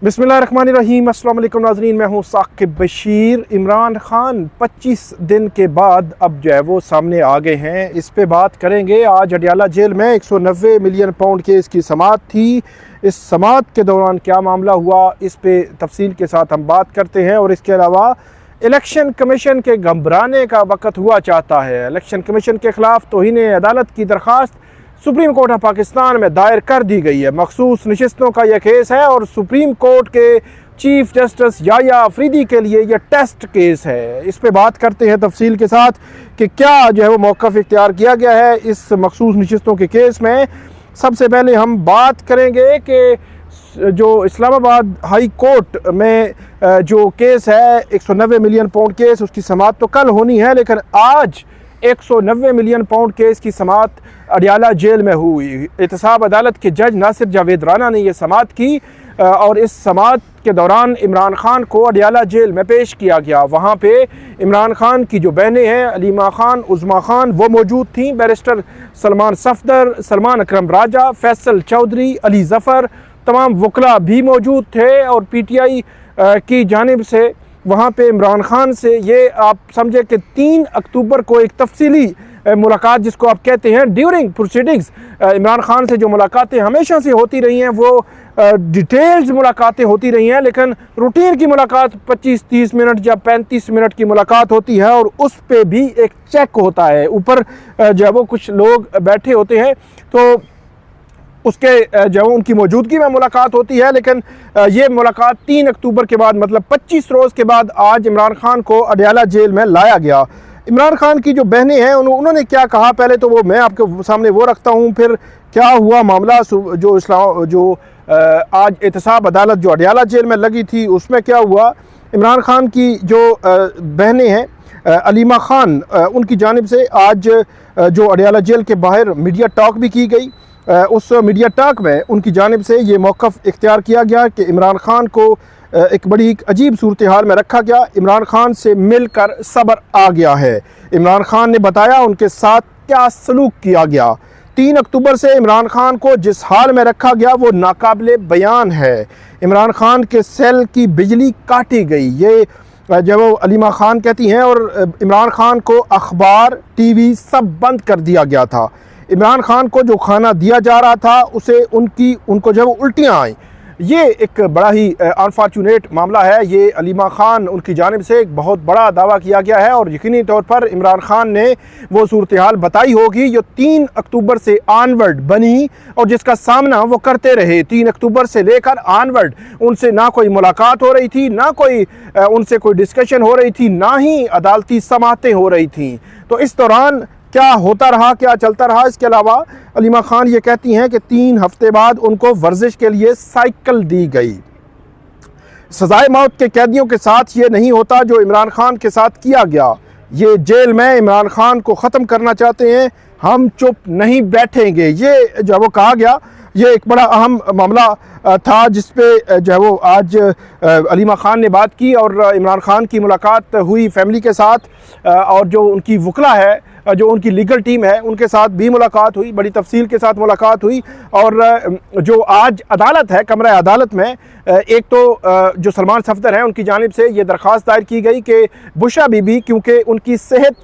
बिस्मिल्लाहिर्रहमानिर्रहीम। अस्सलाम वालेकुम नाज़रीन, मैं हूँ साकिब बशीर। इमरान खान 25 दिन के बाद अब जो है वो सामने आ गए हैं। इस पे बात करेंगे। आज अडियाला जेल में 190 मिलियन पाउंड केस की समाअत थी। इस समाअत के दौरान क्या मामला हुआ, इस पे तफसील के साथ हम बात करते हैं। और इसके अलावा इलेक्शन कमीशन के घबराने का वक्त हुआ चाहता है। इलेक्शन कमीशन के खिलाफ तौहीन अदालत की दरख्वास्त सुप्रीम कोर्ट ऑफ पाकिस्तान में दायर कर दी गई है। मखसूस नशिस्तों का यह केस है और सुप्रीम कोर्ट के चीफ जस्टिस याया अफरीदी के लिए यह टेस्ट केस है। इस पे बात करते हैं तफसील के साथ कि क्या जो है वो मौक़िफ़ इख्तियार किया गया है इस मखसूस नशिस्तों के केस में। सबसे पहले हम बात करेंगे कि जो इस्लामाबाद हाई कोर्ट में जो केस है 190 मिलियन पाउंड केस, उसकी समाअत तो कल होनी है, लेकिन आज 190 मिलियन पाउंड केस की समाअत अडियाला जेल में हुई। एहतसाब अदालत के जज नासिर जावेद राना ने यह समाअत की और इस समाअत के दौरान इमरान खान को अडियाला जेल में पेश किया गया। वहाँ पे इमरान खान की जो बहनें हैं अलीमा खान, उज़मा खान, वो मौजूद थीं। बैरिस्टर सलमान सफदर, सलमान अकरम राजा, फैसल चौधरी, अली ज़फ़र, तमाम वकला भी मौजूद थे। और PTI की जानिब से वहाँ पे इमरान खान से ये आप समझे कि 3 अक्टूबर को एक तफसीली मुलाकात, जिसको आप कहते हैं ड्यूरिंग प्रोसीडिंग्स, इमरान खान से जो मुलाकातें हमेशा से होती रही हैं वो डिटेल्स मुलाकातें होती रही हैं, लेकिन रूटीन की मुलाकात 25-30 मिनट या 35 मिनट की मुलाकात होती है और उस पे भी एक चेक होता है। ऊपर जो है वो कुछ लोग बैठे होते हैं तो उसके जो उनकी मौजूदगी में मुलाकात होती है। लेकिन ये मुलाकात 3 अक्टूबर के बाद, मतलब 25 रोज़ के बाद आज इमरान खान को अडियाला जेल में लाया गया। इमरान खान की जो बहनें हैं उन्होंने क्या कहा, पहले तो वो मैं आपके सामने वो रखता हूँ, फिर क्या हुआ मामला जो आज एहतसाब अदालत जो अडियाला जेल में लगी थी उसमें क्या हुआ। इमरान खान की जो बहनें हैं अलीमा खान, उनकी जानिब से आज जो अडियाला जेल के बाहर मीडिया टॉक भी की गई। उस मीडिया टॉक में उनकी जानिब से ये मौक़िफ़ इख्तियार किया गया कि इमरान खान को एक बड़ी अजीब सूरत हाल में रखा गया। इमरान खान से मिलकर सब्र आ गया है। इमरान खान ने बताया उनके साथ क्या सलूक किया गया। 3 अक्टूबर से इमरान खान को जिस हाल में रखा गया वो नाकाबिले बयान है। इमरान खान के सेल की बिजली काटी गई, ये जब वो अलीमा खान कहती हैं। और इमरान खान को अखबार, TV सब बंद कर दिया गया था। इमरान खान को जो खाना दिया जा रहा था उसे उनको जब उल्टियाँ आई। ये एक बड़ा ही अनफॉर्चुनेट मामला है। ये अलीमा खान उनकी जानिब से एक बहुत बड़ा दावा किया गया है और यकीनी तौर पर इमरान खान ने वो सूरत हाल बताई होगी जो 3 अक्टूबर से आनवर्ड बनी और जिसका सामना वो करते रहे। 3 अक्टूबर से लेकर आनवर्ड उनसे ना कोई मुलाकात हो रही थी, ना कोई उनसे कोई डिस्कशन हो रही थी, ना ही अदालती समाअतें हो रही थी। तो इस दौरान क्या होता रहा, क्या चलता रहा। इसके अलावा अलीमा खान ये कहती हैं कि 3 हफ्ते बाद उनको वर्जिश के लिए साइकिल दी गई। सजाए मौत के कैदियों के साथ ये नहीं होता जो इमरान खान के साथ किया गया। ये जेल में इमरान खान को ख़त्म करना चाहते हैं, हम चुप नहीं बैठेंगे। ये जो वो कहा गया, ये एक बड़ा अहम मामला था जिस पे जो है वो आज अलीमा खान ने बात की और इमरान खान की मुलाकात हुई फैमिली के साथ और जो उनकी वकला है, जो उनकी लीगल टीम है, उनके साथ भी मुलाकात हुई, बड़ी तफसील के साथ मुलाकात हुई। और जो आज अदालत है, कमरा अदालत में एक तो जो सलमान सफदर हैं उनकी जानिब से ये दरख्वास्त दायर की गई कि बुशरा बीबी, क्योंकि उनकी सेहत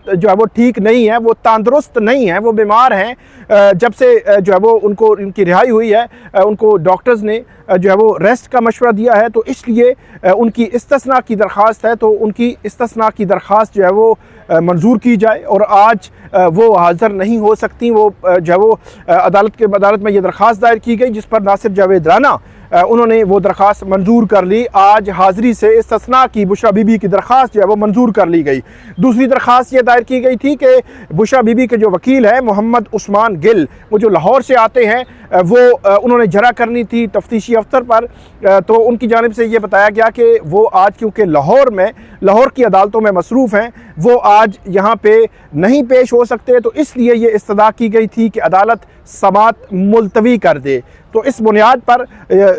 जो है वो ठीक नहीं है, वो तंदुरुस्त नहीं है, वो बीमार हैं। जब से जो है वो उनको इनकी रिहाई हुई है, उनको डॉक्टर्स ने जो है वो रेस्ट का मशवरा दिया है, तो इसलिए उनकी इस्तिस्ना की दरख्वास्त है, तो उनकी इस्तिस्ना की दरख्वास्त जो है वो मंजूर की जाए। और आज वो हाज़िर नहीं हो सकती। वो जो है वो अदालत में ये दरख्वास्त दायर की गई जिस पर नासिर जावेद राना उन्होंने वो दरख्वास्त मंजूर कर ली। आज हाज़िरी से इस्तिस्ना की बुशरा बीबी की दरख्वास्त जो है वो मंजूर कर ली गई। दूसरी दरख्वास्त ये दायर की गई थी कि बुशरा बीबी के जो वकील हैं मोहम्मद उस्मान गिल, वो जो लाहौर से आते हैं, वो उन्होंने जरा करनी थी तफ्तीशी अफसर पर। तो उनकी जानिब से ये बताया गया कि वो आज क्योंकि लाहौर की अदालतों में मसरूफ़ हैं, वो आज यहाँ पे नहीं पेश हो सकते, तो इसलिए ये इस्तदा की गई थी कि अदालत समाअत मुलतवी कर दे। तो इस बुनियाद पर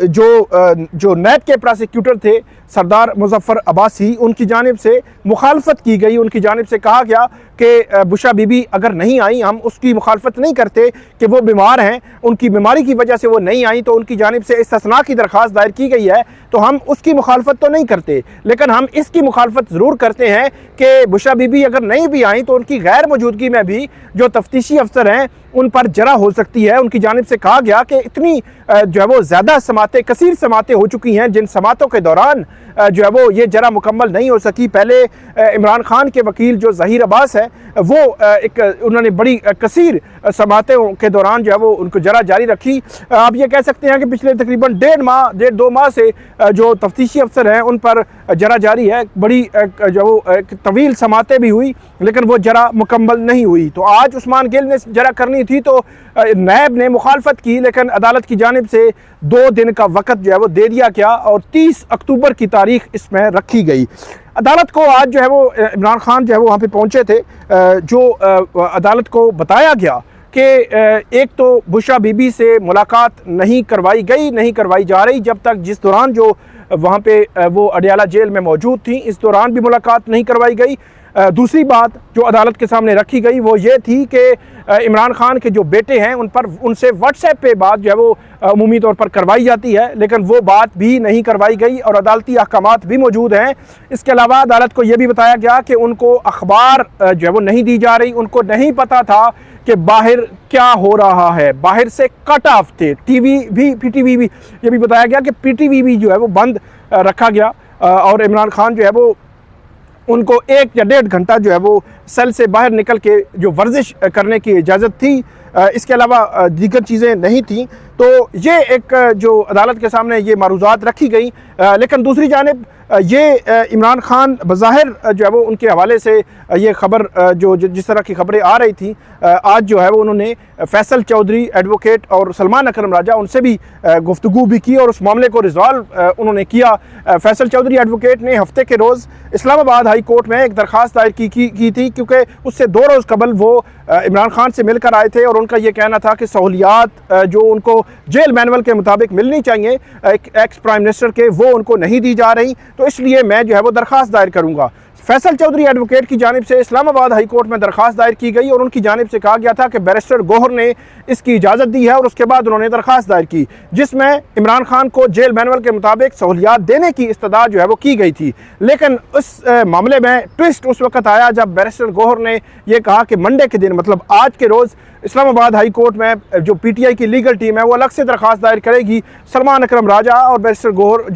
जो नैब के प्रोसिक्यूटर थे सरदार मुजफ्फर अब्बासी, उनकी जानिब से मुखालफत की गई। उनकी जानिब से कहा गया कि बुशरा बीबी अगर नहीं आई, हम उसकी मुखालफत नहीं करते कि वो बीमार हैं, उनकी बीमारी की वजह से वो नहीं आई तो उनकी जानिब से इस्तिस्ना की दरख्वास्त दायर की गई है, तो हम उसकी मुखालफत तो नहीं करते, लेकिन हम इसकी मुखालफत ज़रूर करते हैं कि बुशरा बीबी अगर नहीं भी आई तो उनकी गैर मौजूदगी में भी जो तफ्तीशी अफसर हैं उन पर जरा हो सकती है। उनकी जानिब से कहा गया कि इतनी जो है वो ज़्यादा समातें, कसीर समातें हो चुकी हैं जिन समातों के दौरान जो है वो ये जरा मुकम्मल नहीं हो सकी। पहले इमरान खान के वकील जो ज़हीर अब्बास है वो उन्होंने बड़ी कसीर समातों के दौरान जो है वो उनको जरा जारी रखी। आप ये कह सकते हैं कि पिछले तकरीबन 1.5 माह से जो तफ्तीशी अफसर हैं उन पर जरा जारी है। बड़ी जो तवील समातें भी हुई लेकिन वो जरा मुकम्मल नहीं हुई। तो आज उस्मान गिल ने जरा करनी थी तो नैब ने मुखालफत की, लेकिन अदालत की जानिब से 2 दिन का वक़्त जो है वो दे दिया गया और 30 अक्टूबर की तारीख इसमें रखी गई। अदालत को आज जो है वो इमरान खान जो है वो वहाँ पे पहुँचे थे। जो अदालत को बताया गया कि एक तो बुशरा बीबी से मुलाकात नहीं करवाई जा रही जब तक, जिस दौरान जो वहाँ पे वो अडयाला जेल में मौजूद थी, इस दौरान भी मुलाकात नहीं करवाई गई। दूसरी बात जो अदालत के सामने रखी गई वो ये थी कि इमरान खान के जो बेटे हैं उनसे व्हाट्सएप पे बात जो है वो अमूमी तौर पर करवाई जाती है, लेकिन वो बात भी नहीं करवाई गई और अदालती अहकामात भी मौजूद हैं। इसके अलावा अदालत को यह भी बताया गया कि उनको अखबार जो है वो नहीं दी जा रही, उनको नहीं पता था कि बाहर क्या हो रहा है, बाहर से कट ऑफ थे। टीवी भी, पीटीवी भी, ये भी बताया गया कि पीटीवी भी जो है वो बंद रखा गया और इमरान खान जो है वो उनको 1 या 1.5 घंटा जो है वो सेल से बाहर निकल के जो वर्जिश करने की इजाज़त थी, इसके अलावा दीगर चीज़ें नहीं थी। तो ये एक जो अदालत के सामने ये मारूज़ात रखी गई, लेकिन दूसरी जानिब ये इमरान खान बज़ाहिर जो है वो उनके हवाले से ये खबर जो जिस तरह की खबरें आ रही थी, आज जो है वो उन्होंने फैसल चौधरी एडवोकेट और सलमान अकरम राजा उनसे भी गुफ्तगू भी की और उस मामले को रिजॉल्व उन्होंने किया। फैसल चौधरी एडवोकेट ने हफ्ते के रोज़ इस्लामाबाद हाई कोर्ट में एक दरख्वास्त दायर की थी, क्योंकि उससे 2 रोज़ कबल वो इमरान खान से मिलकर आए थे और उनका ये कहना था कि सहूलियात जो उनको जेल मैनुअल के मुताबिक मिलनी चाहिए एक्स प्राइम मिनिस्टर के, वो उनको नहीं दी जा रही, तो इसलिए मैं जो है वो दरख्वास्त दायर करूँगा। फैसल चौधरी एडवोकेट की जानिब से इस्लामाबाद हाई कोर्ट में दरख्वास्त दायर की गई और उनकी जानिब से कहा गया था कि बैरिस्टर गौहर ने इसकी इजाज़त दी है और उसके बाद उन्होंने दरख्वास्त दायर की जिसमें इमरान खान को जेल मैनुअल के मुताबिक सहूलियात देने की इस्तदा जो है वो की गई थी। लेकिन उस मामले में ट्विस्ट उस वक्त आया जब बैरिस्टर गौहर ने यह कहा कि मंडे के दिन, मतलब आज के रोज़, इस्लामाबाद हाई कोर्ट में जो पीटीआई की लीगल टीम है वो अलग से दरख्वास्त दायर करेगी। सलमान अकरम राजा और बैरिस्टर गौहर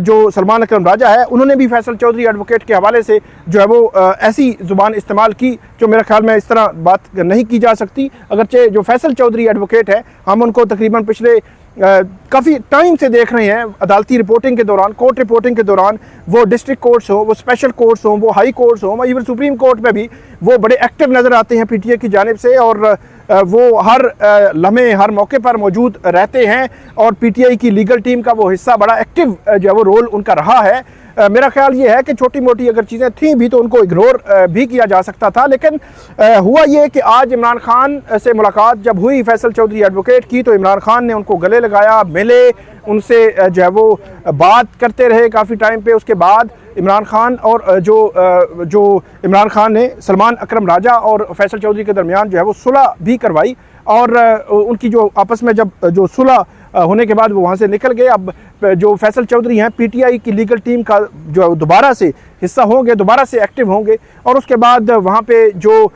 जो सलमान अकरम राजा है उन्होंने भी फैसल चौधरी एडवोकेट के हवाले से जो है वो ऐसी ज़ुबान इस्तेमाल की जो मेरे ख्याल में इस तरह बात नहीं की जा सकती। अगरचे जो फैसल चौधरी एडवोकेट है हम उनको तकरीबन पिछले काफ़ी टाइम से देख रहे हैं अदालती रिपोर्टिंग के दौरान, कोर्ट रिपोर्टिंग के दौरान, वो डिस्ट्रिक्ट कोर्ट्स हो, वो स्पेशल कोर्ट्स हों, वो हाई कोर्ट्स हों, इवन सुप्रीम कोर्ट में भी वो बड़े एक्टिव नज़र आते हैं पीटीआई की जानिब से और वो हर लम्हे हर मौके पर मौजूद रहते हैं और पीटीआई की लीगल टीम का वो हिस्सा बड़ा एक्टिव जो है वो रोल उनका रहा है। मेरा ख्याल ये है कि छोटी मोटी अगर चीज़ें थीं भी तो उनको इग्नोर भी किया जा सकता था, लेकिन हुआ ये कि आज इमरान खान से मुलाकात जब हुई फैसल चौधरी एडवोकेट की तो इमरान खान ने उनको गले लगाया, मिले, उनसे जो है वो बात करते रहे काफ़ी टाइम पे। उसके बाद इमरान खान और जो इमरान खान ने सलमान अकरम राजा और फैसल चौधरी के दरमियान जो है वो सुलह भी करवाई और उनकी जो आपस में जब जो सुलह होने के बाद वो वहाँ से निकल गए। अब जो फैसल चौधरी हैं पीटीआई की लीगल टीम का जो दोबारा से हिस्सा होंगे, दोबारा से एक्टिव होंगे और उसके बाद वहाँ पे जो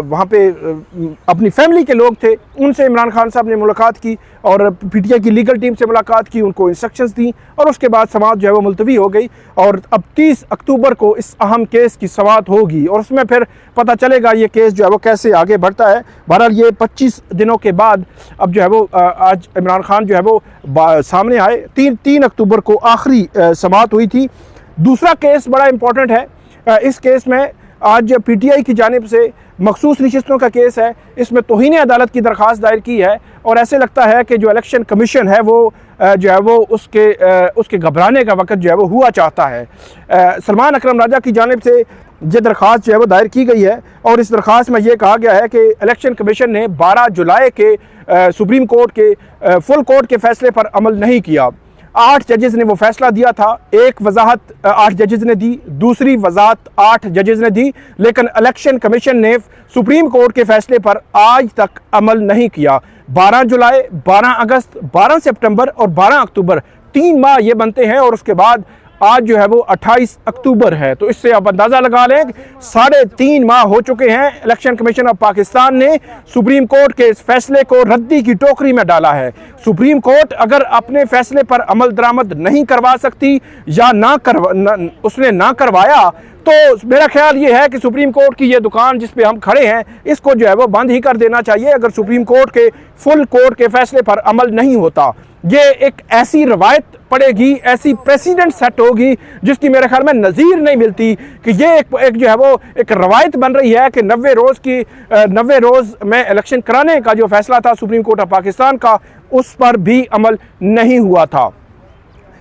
वहाँ पे अपनी फैमिली के लोग थे उनसे इमरान खान साहब ने मुलाकात की और पीटीआई की लीगल टीम से मुलाकात की, उनको इंस्ट्रक्शंस दी और उसके बाद समाअत जो है वो मुलतवी हो गई और अब 30 अक्टूबर को इस अहम केस की समाअत होगी और उसमें फिर पता चलेगा ये केस जो है वो कैसे आगे बढ़ता है। बहरहाल ये 25 दिनों के बाद अब जो है वो आज इमरान खान जो है वो सामने आए। 3 अक्टूबर को आखिरी समाअत हुई थी। दूसरा केस बड़ा इम्पोर्टेंट है। इस केस में आज पीटीआई की जानिब से मखसूस नशिस्तों का केस है, इसमें तौहीन अदालत की दरख्वास्त दायर की है और ऐसे लगता है कि जो इलेक्शन कमीशन है वो जो है वो उसके घबराने का वक्त जो है वो हुआ चाहता है। सलमान अकरम राजा की जानिब से ये दरख्वास्त जो है वो दायर की गई है और इस दरख्वास्त में ये कहा गया है कि इलेक्शन कमीशन ने 12 जुलाई के सुप्रीम कोर्ट के फुल कोर्ट के फैसले पर अमल नहीं किया। 8 जजेस ने वो फैसला दिया था, एक वजाहत 8 जजेस ने दी, दूसरी वजाहत 8 जजेस ने दी, लेकिन इलेक्शन कमीशन ने सुप्रीम कोर्ट के फैसले पर आज तक अमल नहीं किया। 12 जुलाई, 12 अगस्त, 12 सितंबर और 12 अक्टूबर, 3 माह ये बनते हैं। और उसके बाद आज जो है वो 28 अक्टूबर है, तो इससे आप अंदाज़ा लगा लें 3.5 माह हो चुके हैं। इलेक्शन कमीशन ऑफ पाकिस्तान ने सुप्रीम कोर्ट के इस फैसले को रद्दी की टोकरी में डाला है। सुप्रीम कोर्ट अगर अपने फैसले पर अमल दरामद नहीं करवा सकती या उसने ना करवाया, तो मेरा ख्याल ये है कि सुप्रीम कोर्ट की ये दुकान जिस पे हम खड़े हैं, इसको जो है वो बंद ही कर देना चाहिए अगर सुप्रीम कोर्ट के फुल कोर्ट के फैसले पर अमल नहीं होता। ये एक ऐसी रवायत पड़ेगी, ऐसी प्रेसिडेंट सेट होगी जिसकी मेरे ख्याल में नज़ीर नहीं मिलती, कि ये एक जो है वो एक रवायत बन रही है कि 90 रोज़ में इलेक्शन कराने का जो फैसला था सुप्रीम कोर्ट ऑफ पाकिस्तान का, उस पर भी अमल नहीं हुआ था।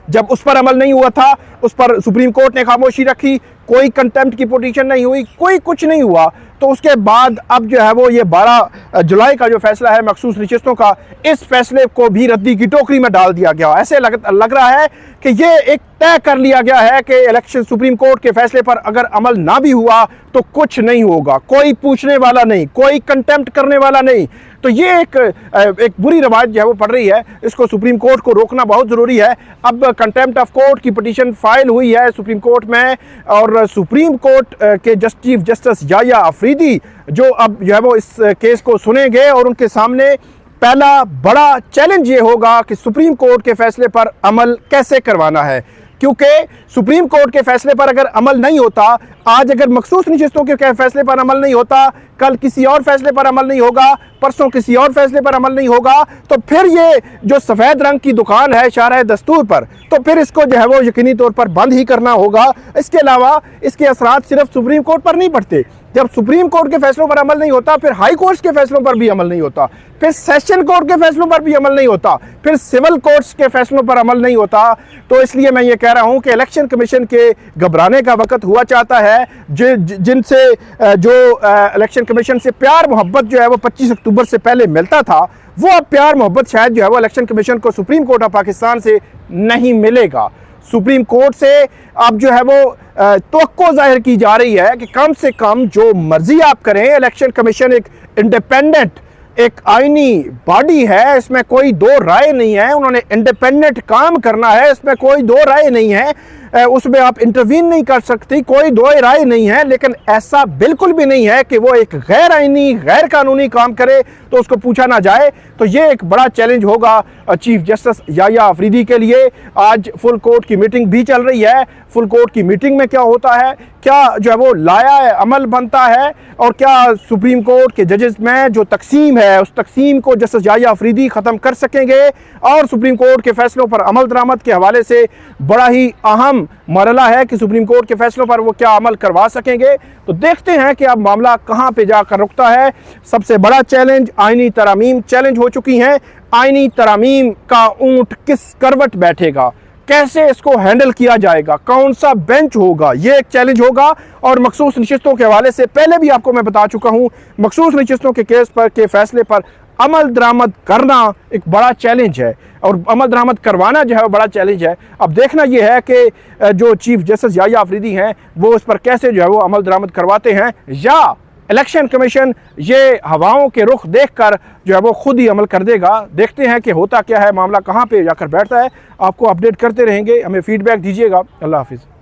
जब उस पर अमल नहीं हुआ था, उस पर सुप्रीम कोर्ट ने खामोशी रखी, कोई कंटेम्प्ट की पिटीशन नहीं हुई, कोई कुछ नहीं हुआ। तो उसके बाद अब जो है वो ये 12 जुलाई का जो फैसला है मखसूस नशिस्तों का, इस फैसले को भी रद्दी की टोकरी में डाल दिया गया। ऐसे लग रहा है कि ये एक तय कर लिया गया है कि इलेक्शन सुप्रीम कोर्ट के फैसले पर अगर अमल ना भी हुआ तो कुछ नहीं होगा, कोई पूछने वाला नहीं, कोई कंटेम्प्ट करने वाला नहीं। तो ये एक बुरी रवायत जो है वो पड़ रही है, इसको सुप्रीम कोर्ट को रोकना बहुत ज़रूरी है। अब कंटेम्प्ट ऑफ कोर्ट की पिटीशन फाइल हुई है सुप्रीम कोर्ट में, और सुप्रीम कोर्ट के चीफ जस्टिस याह्या अफरीदी जो अब जो है वो इस केस को सुनेंगे, और उनके सामने पहला बड़ा चैलेंज ये होगा कि सुप्रीम कोर्ट के फैसले पर अमल कैसे करवाना है। क्योंकि सुप्रीम कोर्ट के फैसले पर अगर अमल नहीं होता, आज अगर मखसूस नशिस्तों के फैसले पर अमल नहीं होता, कल किसी और फैसले पर अमल नहीं होगा, परसों किसी और फैसले पर अमल नहीं होगा, तो फिर ये जो सफ़ेद रंग की दुकान है शारह दस्तूर पर, तो फिर इसको जो है वो यकीनी तौर पर बंद ही करना होगा। इसके अलावा इसके असरात सिर्फ सुप्रीम कोर्ट पर नहीं पड़ते। जब सुप्रीम कोर्ट के फैसलों पर अमल नहीं होता, फिर हाई कोर्ट्स के फैसलों पर भी अमल नहीं होता, फिर सेशन कोर्ट के फैसलों पर भी अमल नहीं होता, फिर सिविल कोर्ट्स के फैसलों पर अमल नहीं होता। तो इसलिए मैं ये कह रहा हूँ कि इलेक्शन कमीशन के घबराने का वक्त हुआ चाहता है। जिनसे जो इलेक्शन कमीशन से प्यार मोहब्बत जो है वो 25 अक्टूबर से पहले मिलता था, वो अब प्यार मोहब्बत शायद जो है वो इलेक्शन कमीशन को सुप्रीम कोर्ट ऑफ पाकिस्तान से नहीं मिलेगा। सुप्रीम कोर्ट से अब जो है वो तवक्को जाहिर की जा रही है कि कम से कम जो मर्जी आप करें, इलेक्शन कमीशन एक इंडिपेंडेंट, एक आईनी बॉडी है, इसमें कोई दो राय नहीं है। उन्होंने इंडिपेंडेंट काम करना है, इसमें कोई दो राय नहीं है, उसमें आप इंटरवीन नहीं कर सकती, कोई दो राय नहीं है। लेकिन ऐसा बिल्कुल भी नहीं है कि वो एक गैर आईनी, गैर कानूनी काम करे तो उसको पूछा ना जाए। तो ये एक बड़ा चैलेंज होगा चीफ जस्टिस याह्या अफरीदी के लिए। आज फुल कोर्ट की मीटिंग भी चल रही है। फुल कोर्ट की मीटिंग में क्या होता है, क्या जो है वो लाया अमल बनता है, और क्या सुप्रीम कोर्ट के जजेस में जो तकसीम है, उस तकसीम को जस्टिस याह्या अफरीदी ख़त्म कर सकेंगे, और सुप्रीम कोर्ट के फैसलों पर अमल दरामद के हवाले से बड़ा ही अहम मरला है कि सुप्रीम कोर्ट के फैसलों पर वो क्या अमल करवा सकेंगे। तो देखते हैं कि अब मामला कहाँ पे जाकर रुकता है। सबसे बड़ा चैलेंज आईनी तरामीम चैलेंज हो चुकी हैं। आईनी तरामीम का ऊंट किस करवट बैठेगा, कैसे इसको हैंडल किया जाएगा, कौन सा बेंच होगा, ये एक चैलेंज होगा। और मखसूस नशिस्तों के हवाले से पहले भी आपको मैं बता चुका हूँ, मखसूस नशिस्तों के केस पर के फैसले पर अमल दरामद करना एक बड़ा चैलेंज है, और अमल दरामद करवाना जो है वो बड़ा चैलेंज है। अब देखना यह है कि जो चीफ जस्टिस याह्या अफरीदी हैं वो उस पर कैसे जो है वो अमल दरामद करवाते हैं, या इलेक्शन कमीशन ये हवाओं के रुख देखकर जो है वो खुद ही अमल कर देगा। देखते हैं कि होता क्या है, मामला कहाँ पे जाकर बैठता है। आपको अपडेट करते रहेंगे, हमें फीडबैक दीजिएगा। अल्लाह हाफिज़।